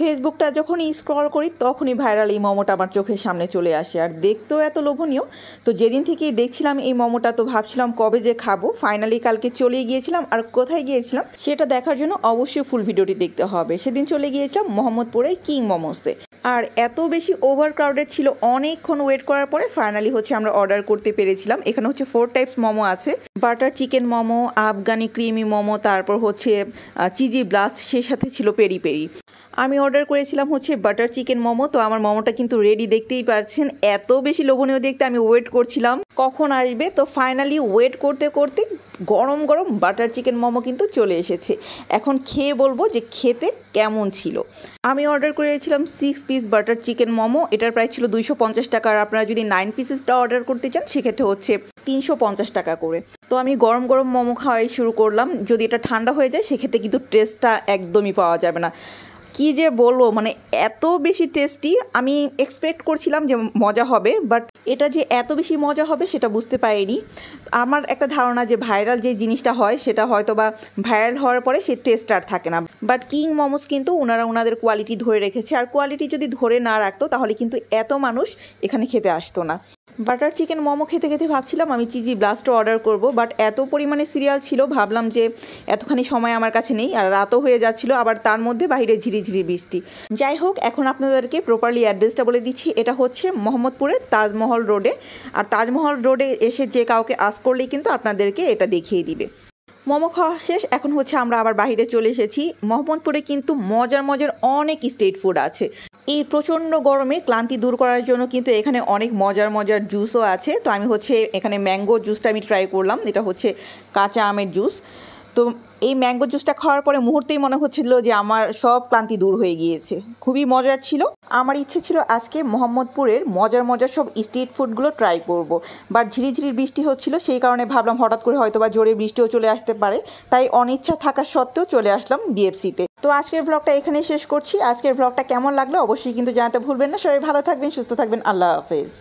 ফেসবুকটা যখনই স্ক্রল করি তখনই ভাইরাল এই মোমোটা আমার চোখের সামনে চলে আসে, আর দেখতেও এত লোভনীয়। তো যেদিন থেকেই দেখছিলাম এই মোমোটা, তো ভাবছিলাম কবে যে খাবো। ফাইনালি কালকে চলে গিয়েছিলাম, আর কোথায় গিয়েছিলাম সেটা দেখার জন্য অবশ্যই ফুল ভিডিওটি দেখতে হবে। সেদিন চলে গিয়েছিলাম মোহাম্মদপুরের কিং মোমোসে, আর এত বেশি ওভার ক্রাউডেড ছিল, অনেকক্ষণ ওয়েট করার পরে ফাইনালি আমরা অর্ডার করতে পেরেছিলাম। এখানে 4 টাইপস মোমো আছে, butter chicken momo, Afghani creamy momo, তারপর চিজি ব্লাস্ট, সে সাথে ছিল পেরি পেরি। আমি অর্ডার করেছিলাম বাটার চিকেন মোমো। তো আমার মোমোটা কিন্তু রেডি, দেখতেই পাচ্ছেন এত বেশি লোভনীয় দেখতে। আমি ওয়েট করছিলাম কখন আসবে। তো ফাইনালি ওয়েট করতে করতে গরম গরম বাটার চিকেন মোমো কিন্তু চলে এসেছে। এখন খেয়ে বলবো যে খেতে কেমন ছিল। আমি অর্ডার করেছিলাম 6 পিস বাটার চিকেন মোমো। এটার প্রাইস ছিল 250 টাকা, আর আপনারা যদি 9 পিসেসটা অর্ডার করতে চান সেক্ষেত্রে 350 টাকা করে। তো আমি গরম গরম মোমো খাওয়াই শুরু করলাম। যদি এটা ঠান্ডা হয়ে যায় সেক্ষেত্রে কিন্তু টেস্টটা একদমই পাওয়া যাবে না। কি যে বলবো, এত বেশি টেস্টি। আমি এক্সপেক্ট করছিলাম যে মজা হবে, বাট এটা যে এত বেশি মজা হবে সেটা বুঝতে পারিনি। আমার একটা ধারণা যে ভাইরাল যে জিনিসটা হয় সেটা হয়তো বা ভাইরাল হওয়ার পরে সে টেস্ট আর থাকে না। বাট কিং মোমোস কিন্তু ওনাদের কোয়ালিটি ধরে রেখেছে, আর কোয়ালিটি যদি ধরে না রাখতো তাহলে কিন্তু এত মানুষ এখানে খেতে আসতো না। বাটার চিকেন মোমো খেতে খেতে ভাবছিলাম আমি চিজি ব্লাস্টও অর্ডার করব, বাট এত পরিমাণে সিরিয়াল ছিল, ভাবলাম যে এতখানি সময় আমার কাছে নেই, আর রাতও হয়ে যাচ্ছিল, আবার তার মধ্যে বাইরে ঝিরিঝিরি বৃষ্টি। যাই হোক, এখন আপনাদেরকে প্রপারলি অ্যাড্রেসটা বলে দিচ্ছি। এটা মোহাম্মদপুরের তাজমহল রোডে, আর তাজমহল রোডে এসে যে কাউকে আস্ক করলেই কিন্তু আপনাদেরকে এটা দেখিয়ে দিবে। মোমো খাওয়া শেষ, এখন আমরা আবার বাইরে চলে এসেছি। মোহাম্মদপুরে কিন্তু মজার মজার অনেক স্ট্রিট ফুড আছে। এই প্রচণ্ড গরমে ক্লান্তি দূর করার জন্য কিন্তু এখানে অনেক মজার মজার জুসও আছে। তো আমি এখানে ম্যাঙ্গো জুসটা আমি ট্রাই করলাম। এটা কাঁচা আমের জুস। তো এই ম্যাঙ্গো জুসটা খাওয়ার পরে মুহূর্তেই মনে হচ্ছিল যে আমার সব ক্লান্তি দূর হয়ে গিয়েছে। খুবই মজার ছিল। আমার ইচ্ছে ছিল আজকে মোহাম্মদপুরের মজার মজার সব স্ট্রিট ফুডগুলো ট্রাই করব, বাট ঝিরিঝিরি বৃষ্টি হচ্ছিল, সেই কারণে ভাবলাম হঠাৎ করে হয়তো বা জোরে বৃষ্টিও চলে আসতে পারে, তাই অনিচ্ছা থাকা সত্ত্বেও চলে আসলাম বিএফসিতে। তো আজকের ব্লগটা এখানেই শেষ করছি। আজকের ব্লগটা কেমন লাগলো অবশ্যই কিন্তু জানাতে ভুলবেন না। সবাই ভালো থাকবেন, সুস্থ থাকবেন। আল্লাহ হাফেজ।